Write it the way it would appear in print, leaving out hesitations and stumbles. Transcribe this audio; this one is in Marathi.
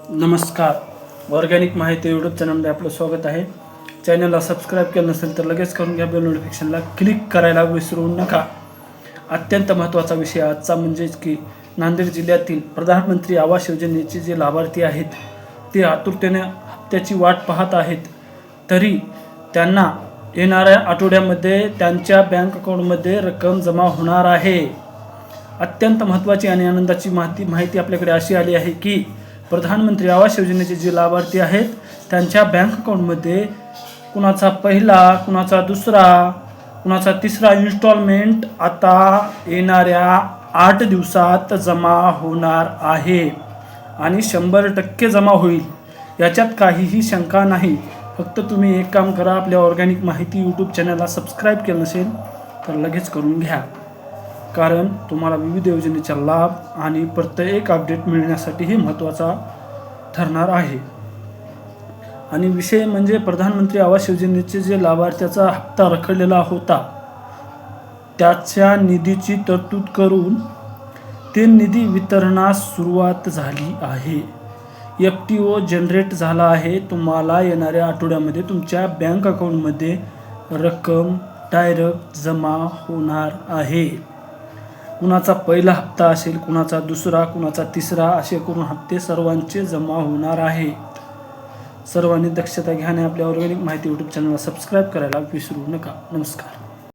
नमस्कार, ऑर्गॅनिक माहिती यूट्यूब चॅनलमध्ये आपलं स्वागत आहे. चॅनलला सबस्क्राईब केलं नसेल तर लगेच करून घ्या. बेल नोटिफिकेशनला क्लिक करायला विसरू नका. अत्यंत महत्त्वाचा विषय आजचा म्हणजेच की नांदेड जिल्ह्यातील प्रधानमंत्री आवास योजनेचे जे लाभार्थी आहेत ते आतुरतेने हप्त्याची वाट पाहत आहेत. तरी त्यांना येणाऱ्या आठवड्यामध्ये त्यांच्या बँक अकाउंटमध्ये रक्कम जमा होणार आहे. अत्यंत महत्त्वाची आणि आनंदाची माहिती आपल्याकडे अशी आली आहे की प्रधानमंत्री आवास योजनेचे जे लाभार्थी आहेत त्यांच्या बँक अकाउंटमध्ये कुणाचा पहिला, कुणाचा दुसरा, कुणाचा तिसरा इन्स्टॉलमेंट आता येणाऱ्या 8 दिवसात जमा होणार आहे आणि 100% जमा होईल. याच्यात काहीही शंका नाही. फक्त तुम्ही एक काम करा, आपल्या ऑर्गॅनिक माहिती यूट्यूब चॅनलला सबस्क्राईब केलं नसेल तर लगेच करून घ्या. कारण तुम्हाला विविध योजनेचा लाभ आणि प्रत्येक अपडेट मिळण्यासाठी हे महत्त्वाचा ठरणार आहे. आणि विषय म्हणजे प्रधानमंत्री आवास योजनेचे जे लाभार्थ्याचा हप्ता रखडलेला होता त्याच्या निधीची तरतूद करून ते निधी वितरणास सुरुवात झाली आहे. FTO जनरेट झाला आहे. तुम्हाला येणाऱ्या आठवड्यामध्ये तुमच्या बँक अकाउंटमध्ये रक्कम डायरेक्ट जमा होणार आहे. कुणाचा पहिला हप्ता असेल, कुणाचा दुसरा, कुणाचा तिसरा, असे करून हप्ते सर्वांचे जमा होणार आहेत. सर्वांनी दक्षता घ्या आणि आपल्या ऑर्गॅनिक माहिती यूट्यूब चॅनलला सबस्क्राईब करायला विसरू नका. नमस्कार.